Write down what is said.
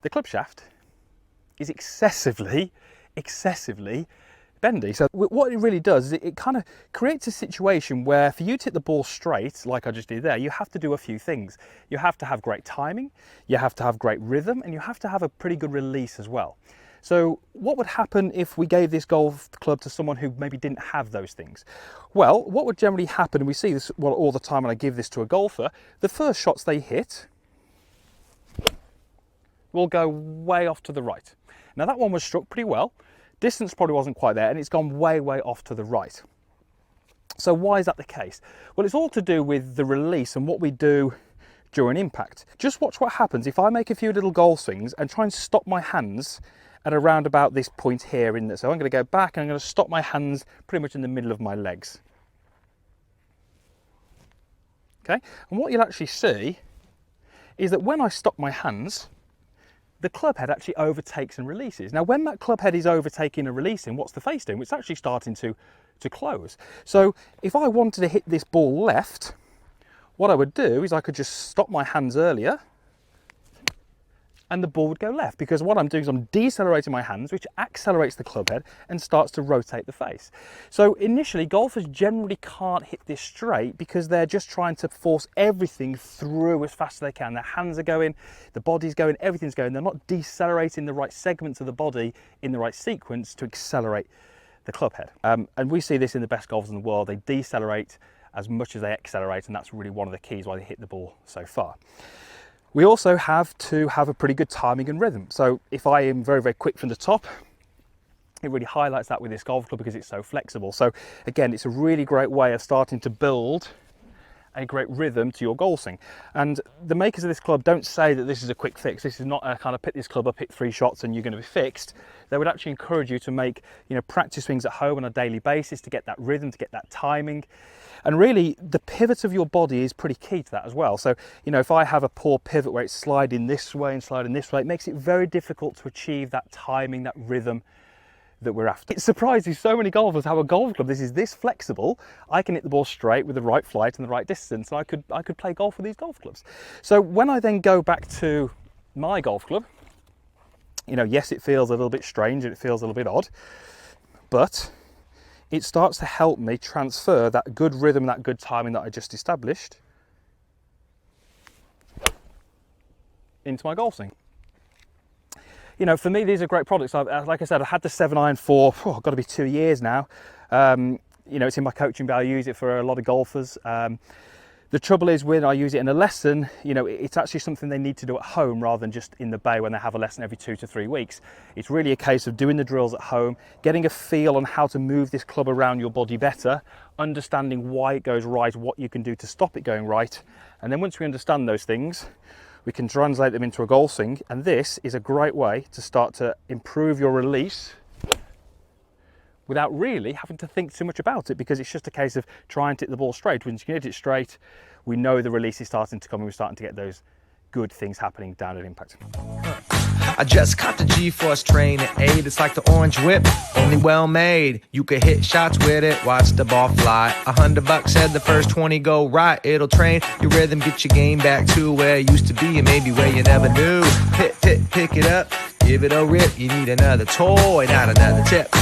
The club shaft is excessively bendy. So what it really does is it kind of creates a situation where for you to hit the ball straight, like I just did there, you have to do a few things. You have to have great timing, you have to have great rhythm, and you have to have a pretty good release as well. So what would happen if we gave this golf club to someone who maybe didn't have those things? Well, what would generally happen, and we see this all the time when I give this to a golfer, the first shots they hit will go way off to the right. Now that one was struck pretty well. Distance probably wasn't quite there, and it's gone way off to the right. So why is that the case? Well, it's all to do with the release and what we do during impact. Just watch what happens if I make a few little golf swings and try and stop my hands at around about this point here. So I'm going to go back and I'm going to stop my hands pretty much in the middle of my legs. Okay, and what you'll actually see is that when I stop my hands, the club head actually overtakes and releases. Now, when that club head is overtaking and releasing, what's the face doing? It's actually starting to close. So if I wanted to hit this ball left, what I would do is I could just stop my hands earlier and the ball would go left, because what I'm doing is I'm decelerating my hands, which accelerates the club head and starts to rotate the face. So initially, golfers generally can't hit this straight because they're just trying to force everything through as fast as they can. Their hands are going, the body's going, everything's going. They're not decelerating the right segments of the body in the right sequence to accelerate the club head. And we see this in the best golfers in the world. They decelerate as much as they accelerate, and that's really one of the keys why they hit the ball so far. We also have to have a pretty good timing and rhythm. So if I am very quick from the top, it really highlights that with this golf club because it's so flexible. So again, it's a really great way of starting to build a great rhythm to your golf swing. And the makers of this club don't say that this is a quick fix. This is not a kind of pick this club up, hit 3 shots and you're going to be fixed. They would actually encourage you to make, practice swings at home on a daily basis to get that rhythm, to get that timing. And really, the pivot of your body is pretty key to that as well. So, if I have a poor pivot where it's sliding this way and sliding this way, it makes it very difficult to achieve that timing, that rhythm that we're after. It surprises so many golfers how a golf club this is this flexible. I can hit the ball straight with the right flight and the right distance, and I could play golf with these golf clubs. So when I then go back to my golf club, yes, it feels a little bit strange and it feels a little bit odd, but it starts to help me transfer that good rhythm, that good timing that I just established into my golf swing. For me, these are great products. Like I said, I've had the 7-iron for, got to be 2 years now. It's in my coaching bag. I use it for a lot of golfers. The trouble is when I use it in a lesson, it's actually something they need to do at home rather than just in the bay when they have a lesson every 2 to 3 weeks. It's really a case of doing the drills at home, getting a feel on how to move this club around your body better, understanding why it goes right, what you can do to stop it going right. And then once we understand those things, we can translate them into a golf swing. And this is a great way to start to improve your release without really having to think too much about it, because it's just a case of trying to hit the ball straight. Once you can hit it straight, we know the release is starting to come and we're starting to get those good things happening down at impact. I just caught the GForce Trainer 8. It's like the orange whip, only well made. You can hit shots with it, watch the ball fly. $100 said the first 20 go right. It'll train your rhythm, get your game back to where it used to be and maybe where you never knew. Pick it up, give it a rip. You need another toy, not another tip.